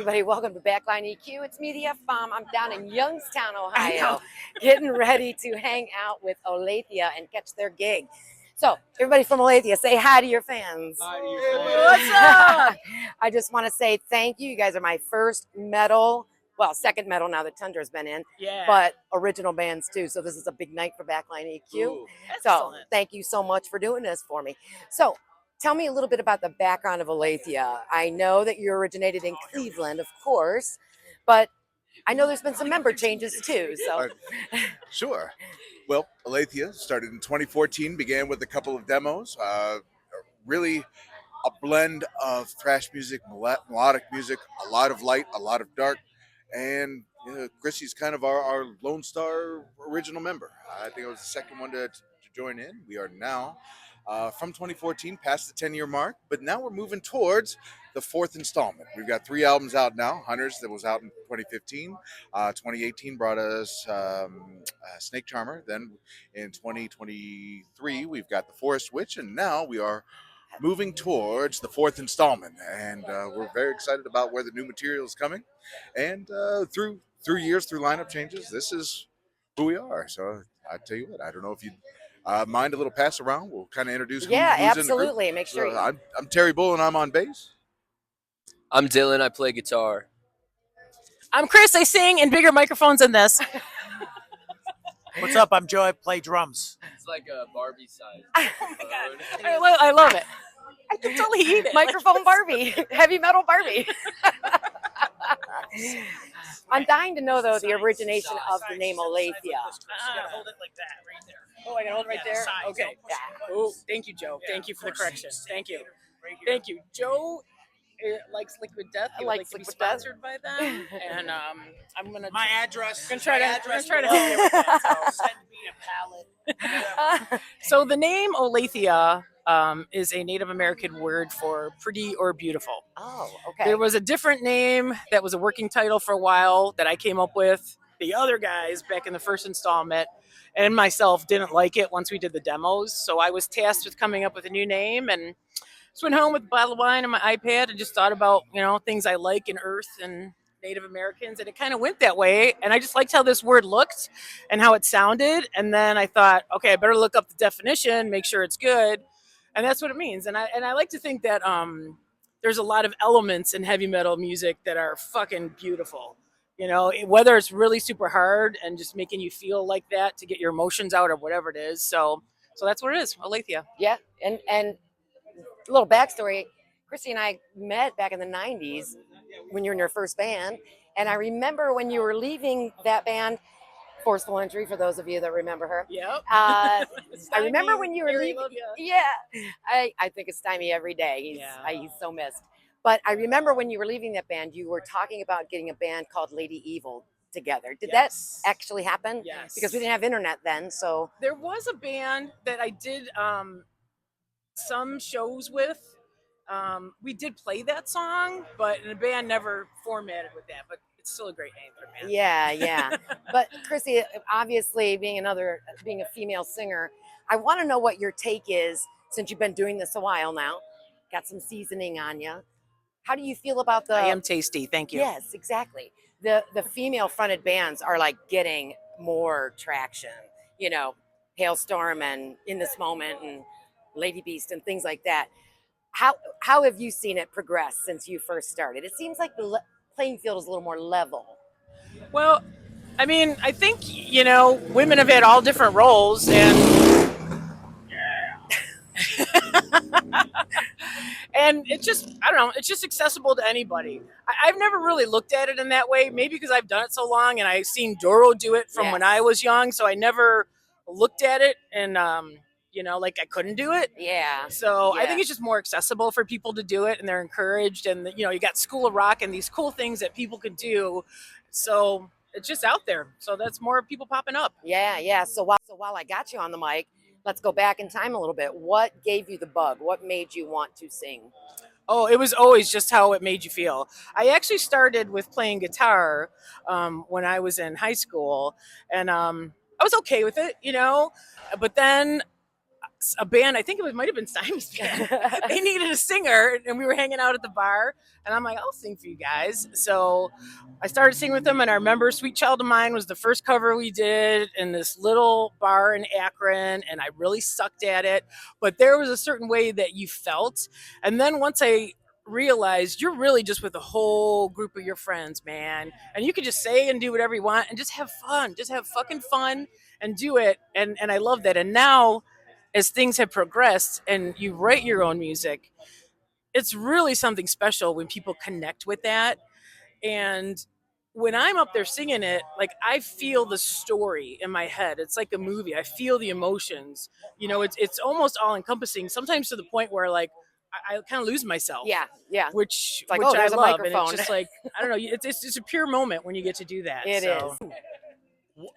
everybody. Welcome to Backline EQ. It's me, the F-Bomb. I'm down in Youngstown, Ohio, getting ready to hang out with Olathia and catch their gig. So, everybody from Olathia, say hi to your fans. Hi to your fans. What's up? I just want to say thank you. You guys are my first metal, well, second metal now that Tundra's been in, but original bands too. So this is a big night for Backline EQ. Ooh, so thank you so much for doing this for me. So tell me a little bit about the background of Olathia. I know that you originated in Cleveland, of course, but I know there's been some member changes too. So Sure. Well, Olathia started in 2014, began with a couple of demos. Really a blend of thrash music, melodic music, a lot of light, a lot of dark. And Chrissy's kind of our Lone Star original member. I think I was the second one to join in. We are now from 2014 past the 10-year mark, but now we're moving towards the fourth installment. We've got 3 albums out now. Hunters, that was out in 2015. 2018 brought us Snake Charmer. Then in 2023, we've got The Forest Witch, and now we are moving towards the fourth installment, and we're very excited about where the new material is coming. And through years, through lineup changes, this is who we are. So I tell you what, I don't know if you mind a little pass around. We'll kind of introduce who's absolutely. in the group. Make sure. I'm Terry Bull, and I'm on bass. I'm Dylan. I play guitar. I'm Chris. I sing in bigger microphones than this. What's up? I'm Joe. I play drums. It's like a Barbie size. Oh my god! I love it. I can totally eat it. Microphone Barbie, heavy metal Barbie. I'm dying to know though the origination of the name Olathia. You gotta hold it like that, right there. Oh, I can hold it right there. Okay. Yeah. Oh, thank you, Joe. Thank you for the correction. Thank you. Thank you, Joe. Likes Liquid Death. He would like to be sponsored by them, and I'm gonna. My address. I'm gonna try to help you with that. So. Send me a pallet. So the name Olathia is a Native American word for pretty or beautiful. Oh, okay. There was a different name that was a working title for a while that I came up with. The other guys back in the first installment and myself didn't like it once we did the demos. So I was tasked with coming up with a new name, and just went home with a bottle of wine and my iPad and just thought about, things I like in Earth and Native Americans, and it kind of went that way. And I just liked how this word looked and how it sounded. And then I thought, okay, I better look up the definition, make sure it's good. And that's what it means. And I like to think that there's a lot of elements in heavy metal music that are fucking beautiful. Whether it's really super hard and just making you feel like that to get your emotions out or whatever it is. So that's what it is, Olathia. Yeah, and a little backstory. Chrissy and I met back in the 90s when you were in your first band. And I remember when you were leaving that band, Forceful Entry, for those of you that remember her. Yep. I remember when you were Terry, leaving. love ya. Yeah. I think it's Stymie every day. He's so missed. But I remember when you were leaving that band, you were talking about getting a band called Lady Evil together. Did that actually happen? Yes. Because we didn't have internet then, so. There was a band that I did some shows with. We did play that song, but the band never formatted with that. But it's still a great name for a band. Yeah. But Chrissy, obviously being a female singer, I want to know what your take is since you've been doing this a while now. Got some seasoning on you. How do you feel about the? I am tasty. Thank you. Yes, exactly. The female fronted bands are like getting more traction. Hailstorm and In This Moment and Lady Beast and things like that. How have you seen it progress since you first started? It seems like the playing field is a little more level. Well, I mean, I think women have had all different roles, and and it's just, I don't know, it's just accessible to anybody. I've never really looked at it in that way, maybe because I've done it so long and I've seen Doro do it from when I was young, so I never looked at it and like I couldn't do it. Yeah. So I think it's just more accessible for people to do it, and they're encouraged, and you got School of Rock and these cool things that people can do. So it's just out there. So that's more people popping up. Yeah. So while I got you on the mic, let's go back in time a little bit. What gave you the bug? What made you want to sing? Oh, it was always just how it made you feel. I actually started with playing guitar when I was in high school, and I was okay with it, but then a band. I think it might have been Simon's band. They needed a singer, and we were hanging out at the bar. And I'm like, I'll sing for you guys. So I started singing with them, and I remember "Sweet Child of Mine" was the first cover we did in this little bar in Akron, and I really sucked at it. But there was a certain way that you felt, and then once I realized you're really just with a whole group of your friends, man, and you can just say and do whatever you want and just have fun, just have fucking fun and do it. And I love that. And now, as things have progressed and you write your own music, it's really something special when people connect with that. And when I'm up there singing it, like I feel the story in my head. It's like a movie. I feel the emotions. It's almost all encompassing. Sometimes to the point where like I kind of lose myself. Yeah, yeah. Which It's like, which oh, I there's a love, and it's microphone. just like I don't know. It's a pure moment when you get to do that. It so. is.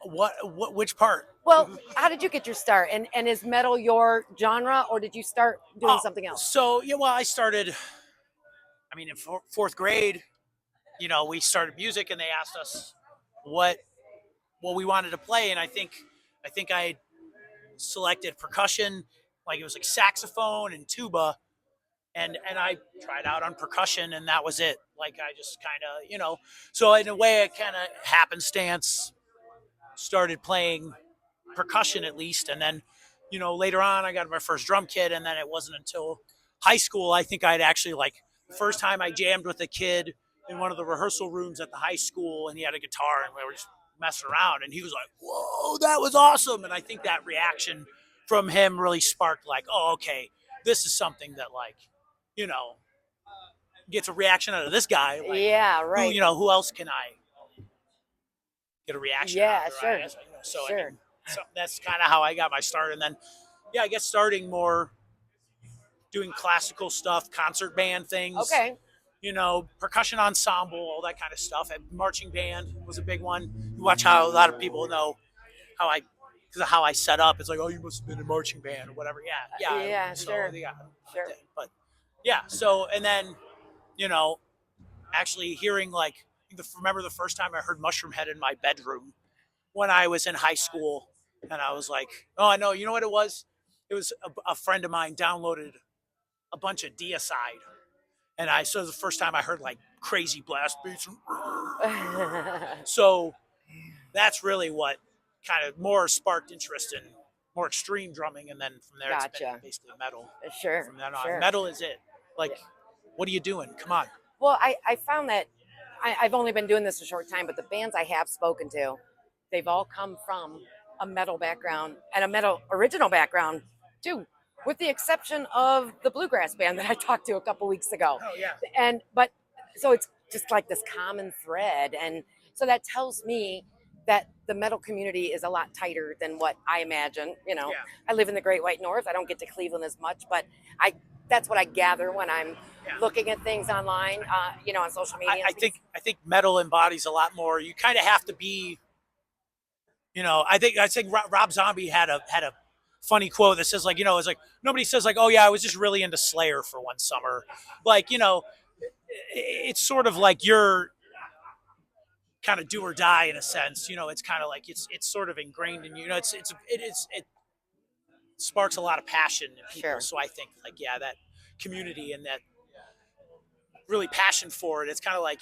Which part? Well, how did you get your start? And is metal your genre, or did you start doing something else? So yeah, well, I started. I mean, in fourth grade, we started music, and they asked us what we wanted to play, and I think I selected percussion, like it was like saxophone and tuba, and I tried out on percussion, and that was it. Like I just kind of, so in a way, I kind of happenstance started playing percussion at least, and then later on I got my first drum kit, and then it wasn't until high school I think I'd actually like the first time I jammed with a kid in one of the rehearsal rooms at the high school, and he had a guitar, and we were just messing around, and he was like, "Whoa, that was awesome!" And I think that reaction from him really sparked like, "Oh, okay, this is something that like gets a reaction out of this guy." Like, Yeah, right. who else can I get a reaction? Yeah, out of, sure. right? So Sure. I mean, so that's kind of how I got my start, and then I guess starting more doing classical stuff, concert band things. Okay. Percussion ensemble, all that kind of stuff. And marching band was a big one. You watch how a lot of people know how because of how I set up. It's like, oh, you must have been in marching band or whatever. Yeah, Yeah, so, sure. Yeah, Sure. but yeah. So and then, actually hearing like, remember the first time I heard Mushroom Head in my bedroom when I was in high school, and I was like, oh, I know. You know what it was? It was a friend of mine downloaded a bunch of Deicide, and so it was the first time I heard like crazy blast beats. So that's really what kind of more sparked interest in more extreme drumming, and then from there it's been basically metal. Sure. From then on, sure. metal is it. Like, what are you doing? Come on. Well, I found that I've only been doing this a short time, but the bands I have spoken to, they've all come from a metal background and a metal original background too, with the exception of the bluegrass band that I talked to a couple weeks ago. Oh yeah. But so it's just like this common thread, and so that tells me that the metal community is a lot tighter than what I imagine. Yeah. I live in the Great White North. I don't get to Cleveland as much, but that's what I gather when I'm looking at things online, on social media. I think metal embodies a lot more. You kind of have to be, I think Rob Zombie had a funny quote that says like, it's like nobody says like, oh yeah, I was just really into Slayer for one summer. Like, it's sort of like you're kind of do or die in a sense. It's kind of like it's sort of ingrained in you. It sparks a lot of passion in people. Sure. So I think like that community and that really passion for it. It's kind of like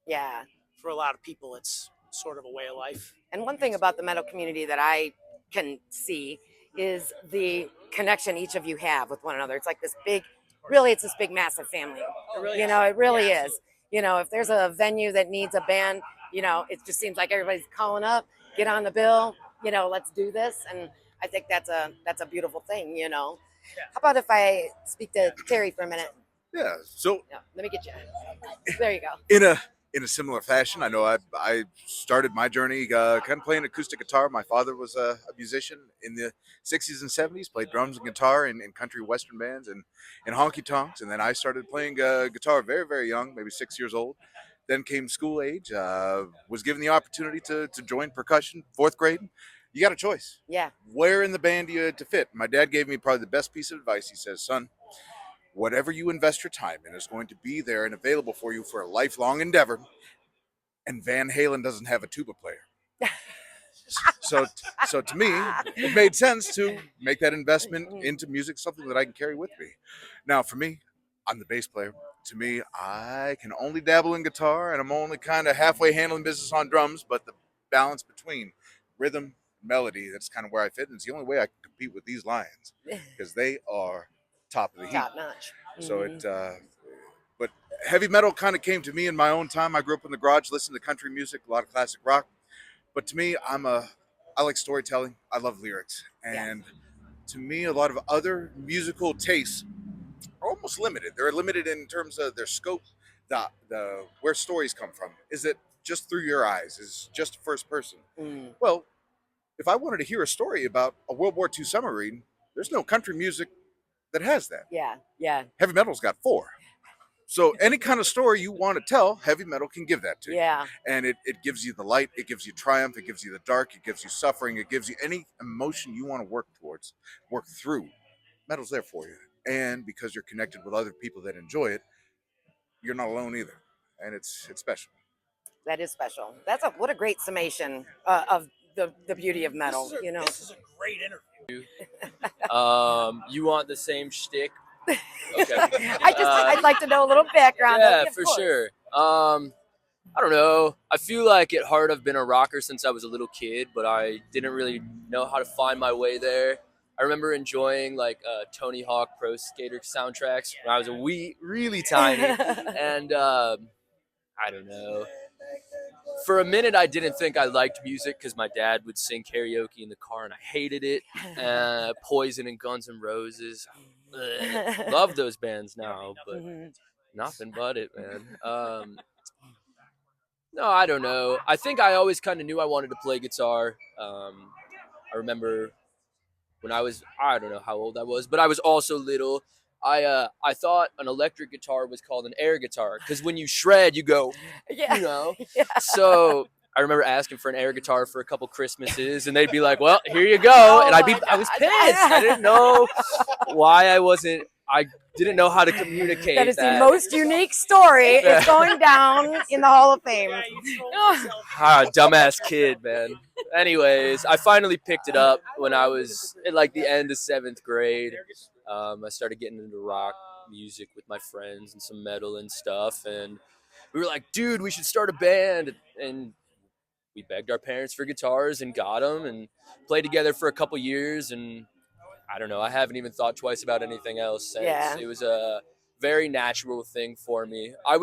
Yeah. for a lot of people, it's sort of a way of life. And one thing about the metal community that I can see is the connection each of you have with one another. It's like this big, it's this big, massive family. It really It really Yeah, is. If there's a venue that needs a band, it just seems like everybody's calling up, get on the bill, let's do this. And I think that's a beautiful thing, How about if I speak to Terry for a minute? Yeah. So Yeah, let me get you. There you go. in a similar fashion, I know I started my journey kind of playing acoustic guitar. My father was a musician in the 60s and 70s, played drums and guitar in country western bands and honky tonks. And then I started playing guitar very, very young, maybe 6 years old. Then came school age, was given the opportunity to join percussion, fourth grade. You got a choice. Yeah. Where in the band do you to fit? My dad gave me probably the best piece of advice. He says, son, whatever you invest your time in is going to be there and available for you for a lifelong endeavor. And Van Halen doesn't have a tuba player. So, so to me, it made sense to make that investment into music, something that I can carry with me. Now, for me, I'm the bass player. To me, I can only dabble in guitar, and I'm only kind of halfway handling business on drums. But the balance between rhythm, melody, that's kind of where I fit, and it's the only way I can compete with these lions because they are top of the heap. Top notch. So but heavy metal kind of came to me in my own time. I grew up in the garage, listening to country music, a lot of classic rock. But to me, I like storytelling. I love lyrics, and to me, a lot of other musical tastes are almost limited. They're limited in terms of their scope, the where stories come from. Is it just through your eyes? Is it just first person? Well, if I wanted to hear a story about a World War II submarine, there's no country music that has that. Yeah. Heavy metal's got four. So any kind of story you want to tell, heavy metal can give that to you. Yeah. And it gives you the light, it gives you triumph, it gives you the dark, it gives you suffering, it gives you any emotion you want to work towards, work through. Metal's there for you. And because you're connected with other people that enjoy it, you're not alone either. And it's special. That is special. What a great summation of the beauty of metal. This is a great interview. You want the same shtick? Okay. I'd like to know a little background. Yeah, of for course. sure. I don't know. I feel like at heart I've been a rocker since I was a little kid, but I didn't really know how to find my way there. I remember enjoying like Tony Hawk Pro Skater soundtracks when I was really tiny, and I don't know. For a minute, I didn't think I liked music because my dad would sing karaoke in the car, and I hated it. Poison and Guns N' Roses. Love those bands now, but nothing but it, man. No, I don't know. I think I always kind of knew I wanted to play guitar. I remember when I don't know how old I was, but I was also little. I thought an electric guitar was called an air guitar because when you shred, you go, Yeah. you know. So I remember asking for an air guitar for a couple Christmases, and they'd be like, "Well, here you go," and I was pissed. I didn't know why I didn't know how to communicate. That is the most unique story. It's going down in the Hall of Fame. Dumbass kid, man. Anyways, I finally picked it up when I was at like the end of 7th grade. I started getting into rock music with my friends and some metal and stuff, and we were like, dude, we should start a band. And we begged our parents for guitars and got them and played together for a couple years. And I don't know, I haven't even thought twice about anything else since. Yeah. It was a very natural thing for me. I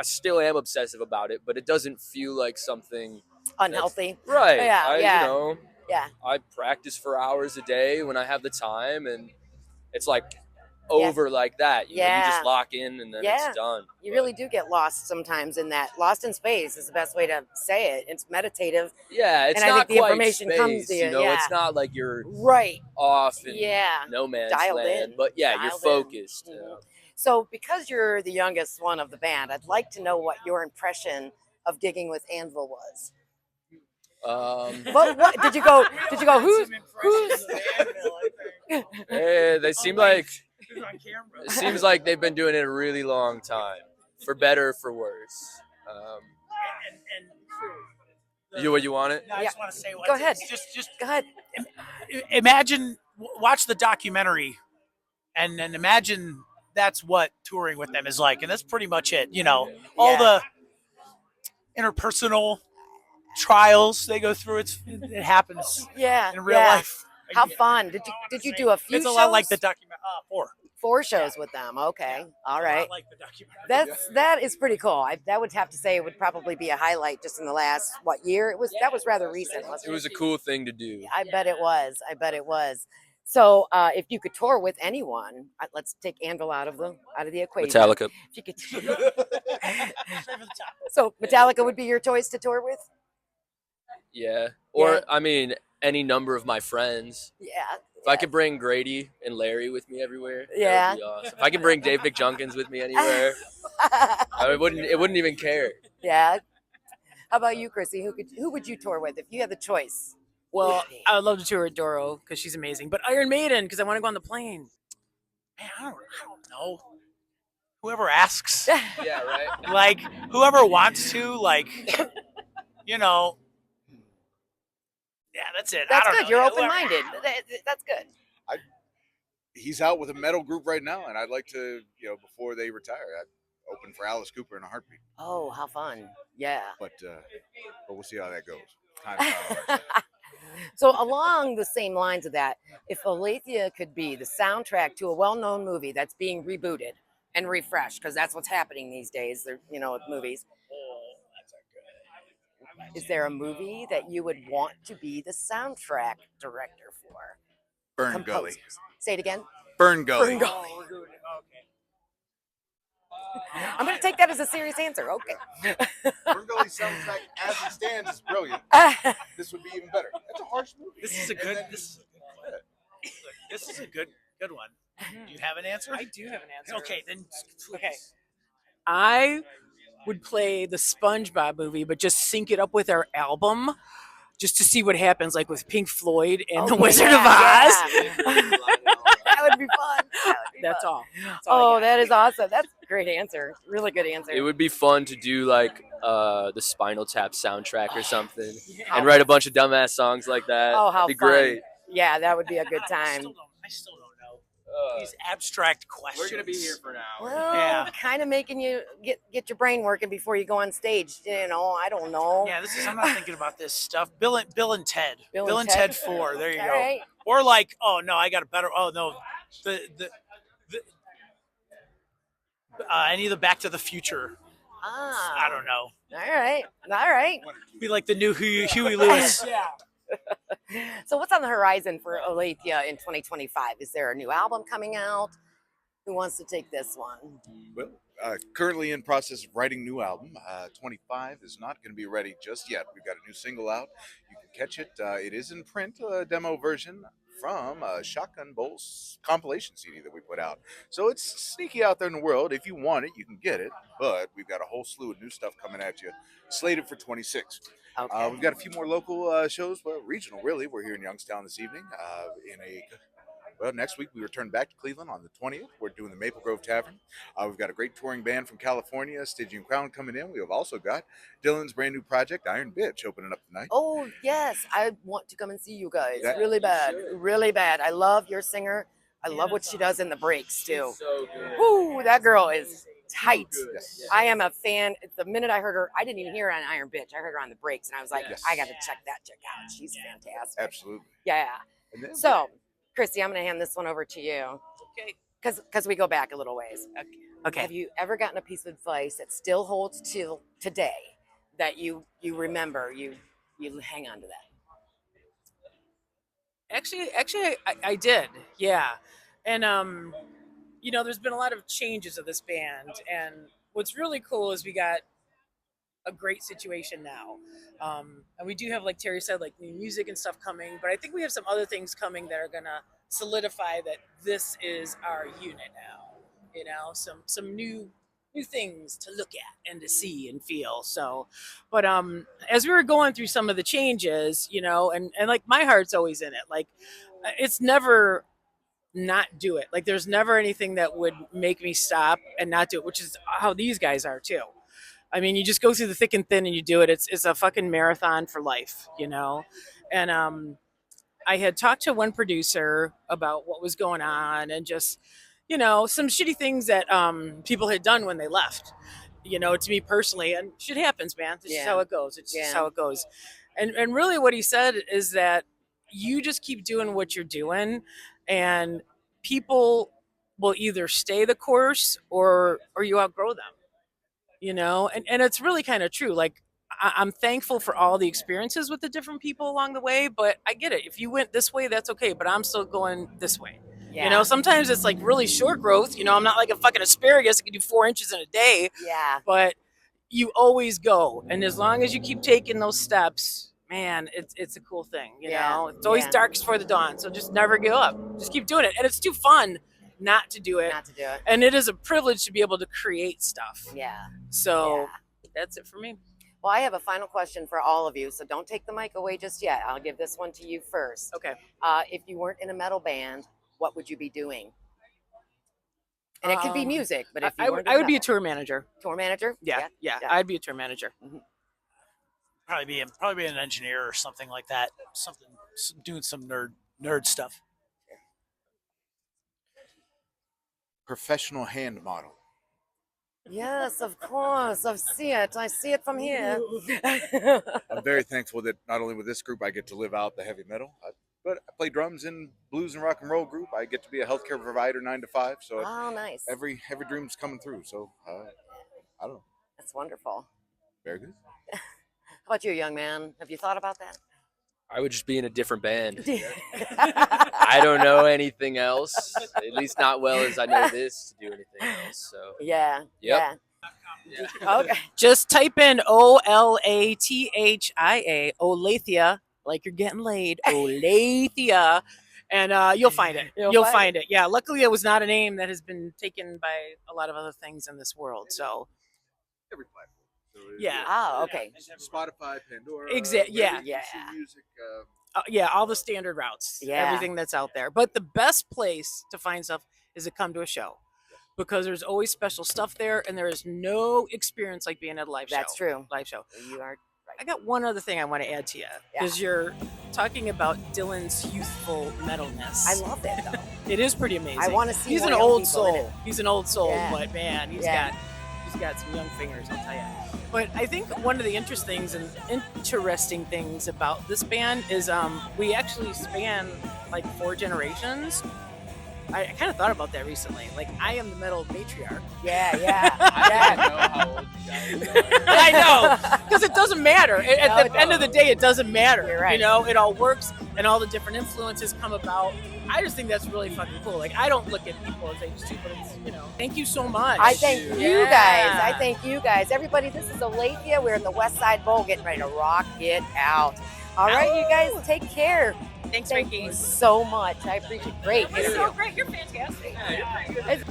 still am obsessive about it, but it doesn't feel like something unhealthy. Right. Yeah. I practice for hours a day when I have the time, and it's like over like that. You know, you just lock in and then it's done. You really do get lost sometimes in that. Lost in space is the best way to say it. It's meditative. Yeah, it's and not I think the quite information space, comes to you. It's not like you're right off in no man's dialed land. in. But yeah, you're focused. So because you're the youngest one of the band, I'd like to know what your impression of gigging with Anvil was. What did you go? Who's? They seem like it seems like they've been doing it a really long time, for better or for worse. You want it? No, I just want to say go ahead. Just go ahead. Imagine, watch the documentary, and then imagine that's what touring with them is like, and that's pretty much it. You know, all the interpersonal trials they go through. It happens. In real life. How fun! Did you do a few? It's a shows? lot like the documentary. 4 shows with them. Okay, all right. Like the documentary. That is pretty cool. That would have to say it would probably be a highlight just in the last year it was. That was rather recent. Wasn't it was a cool thing to do. I bet it was. So if you could tour with anyone, let's take Anvil out of the equation. Metallica. If you could. So Metallica would be your choice to tour with. Yeah, or I mean, any number of my friends. Yeah. If I could bring Grady and Larry with me everywhere, that would be awesome. If I could bring Dave McJunkins with me anywhere, it wouldn't even care. Yeah. How about you, Chrissy? Who would you tour with if you had the choice? Well, I would love to tour with Doro because she's amazing, but Iron Maiden because I want to go on the plane. Man, I don't know. Whoever asks. Yeah, right. Like whoever wants to, like, you know. Yeah, that's it. That's I don't good. know. You're Yeah, open minded. That's good. He's out with a metal group right now, and I'd like to, before they retire, I'd open for Alice Cooper in a heartbeat. Oh, how fun. Yeah. But we'll see how that goes. Time's not on our side. So along the same lines of that, if Olathia could be the soundtrack to a well-known movie that's being rebooted and refreshed, because that's what's happening these days, with movies. Is there a movie that you would want to be the soundtrack director for? Fern Gully. Composers. Say it again. Fern Gully. Fern Gully. Oh, we're doing it. Okay. I'm going to take that as a serious answer. Okay. Fern Gully soundtrack as it stands is brilliant. This would be even better. That's a harsh movie. This is a good. This is a good one. Do you have an answer? I do have an answer. Okay, then. Okay. I would play the SpongeBob movie, but just sync it up with our album, just to see what happens, like with Pink Floyd and The Wizard of Oz. That would be fun. That's all. Oh, that is awesome. That's a great answer. Really good answer. It would be fun to do like the Spinal Tap soundtrack or something, Yeah. and write a bunch of dumbass songs like that. Oh, how It'd be fun. great. Yeah, that would be a good time. I still don't know. These abstract questions. We're gonna be here for an hour. Well, Yeah. kind of making you get your brain working before you go on stage. I don't know. Yeah, this is. I'm not thinking about this stuff. Bill and Ted. Bill and Ted? 4. There you All go. right. Or like, oh no, I got a better. Oh no, any of the Back to the Future. Ah, I don't know. All right. All right. Be like the new Huey Lewis. Yeah. So what's on the horizon for Olathia in 2025? Is there a new album coming out? Who wants to take this one? Well, currently in process of writing new album. 25 is not going to be ready just yet. We've got a new single out. You can catch it. It is in print, a demo version from a Shotgun Bowls compilation CD that we put out. So it's sneaky out there in the world. If you want it, you can get it. But we've got a whole slew of new stuff coming at you, slated for 26. Okay. We've got a few more local shows, well, regional really. We're here in Youngstown this evening. Next week we return back to Cleveland on the 20th. We're doing the Maple Grove Tavern. We've got a great touring band from California, Stygian Crown, coming in. We have also got Dylan's brand new project, Iron Bitch, opening up tonight. Oh yes, I want to come and see you guys. That- Really bad, really bad. I love your singer. I love what she does in the breaks too. So good. Woo, that girl is tight. Yes. I am a fan. The minute I heard her, I didn't even hear her on Iron Bitch. I heard her on the breaks, and I was like, Yes. I got to check that chick out. She's fantastic. Absolutely. Yeah. And then, So, Christy, I'm going to hand this one over to you Okay. because we go back a little ways. Okay. Have you ever gotten a piece of advice that still holds till today that you remember? You hang on to that. Actually, I did. Yeah. And there's been a lot of changes of this band, and what's really cool is we got a great situation now. And we do have, like Terry said, like new music and stuff coming, but I think we have some other things coming that are gonna solidify that this is our unit now. Some new things to look at and to see and feel. So, but as we were going through some of the changes, and like my heart's always in it. Like it's never not do it. Like there's never anything that would make me stop and not do it, which is how these guys are too. I mean, you just go through the thick and thin and you do it. It's a fucking marathon for life, And I had talked to one producer about what was going on and just, some shitty things that people had done when they left, to me personally. And shit happens, man. This is how it goes. It's just how it goes. And really what he said is that you just keep doing what you're doing and people will either stay the course or you outgrow them. And it's really kind of true. Like I'm thankful for all the experiences with the different people along the way, but I get it. If you went this way, that's okay, but I'm still going this way. Yeah. Sometimes it's like really short growth. I'm not like a fucking asparagus that can do 4 inches in a day, Yeah. but you always go. And as long as you keep taking those steps, man, it's a cool thing. Yeah. It's always Yeah. darkest before the dawn. So just never give up. Just keep doing it. And it's too fun not to do it. Not to do it. And it is a privilege to be able to create stuff. Yeah. So that's it for me. Well, I have a final question for all of you, so don't take the mic away just yet. I'll give this one to you first. Okay. If you weren't in a metal band, what would you be doing? And it could be music, but if you I weren't would be a tour manager. tour manager, Yeah, I'd be a tour manager. probably be an engineer or something like that. Doing some nerd stuff. Professional hand model. Yes, of course. I see it. I see it from here. I'm very thankful that not only with this group I get to live out the heavy metal, but I play drums in blues and rock and roll group. I get to be a healthcare provider 9 to 5. So Oh, nice. every dream's coming through. So I don't know. That's wonderful. Very good. How about you, young man? Have you thought about that? I would just be in a different band. I don't know anything else, at least not well as I know this to do anything else. So Yeah. Yep. Yeah. Okay. Just type in Olathia, Olathia, like you're getting laid, Olathia, and you'll find it. You'll find it. Yeah. Luckily, it was not a name that has been taken by a lot of other things in this world. So Every platform. So yeah. Oh, okay. Spotify, Pandora. Yeah. wherever you see music. Yeah, all the standard routes, Yeah. everything that's out there. But the best place to find stuff is to come to a show, because there's always special stuff there, and there is no experience like being at a live show. That's true. Live show. You are I got one other thing I want to add to you, because you're talking about Dylan's youthful metalness. I love it though. It is pretty amazing. I want to see. He's more an young old people in it. soul. He's an old soul, Yeah. but man, he's got some young fingers, I'll tell you. But I think one of the interesting things about this band is we actually span like 4 generations. I kind of thought about that recently. Like, I am the metal matriarch. Yeah, yeah. I don't know how old you guys are. I know, because it doesn't matter. At No, the end of the day, it doesn't matter. You're right. You know, it all works, and all the different influences come about. I just think that's really fucking cool. Like, I don't look at people as ages too, but it's, thank you so much. I thank you Yeah. guys. I thank you guys. Everybody, this is Olathia. We're in the Westside Bowl getting ready to rock it out. All right, you guys, take care. Thanks, Thank Ricky. you so much. I appreciate it. Great. You're so great. You're fantastic. It's-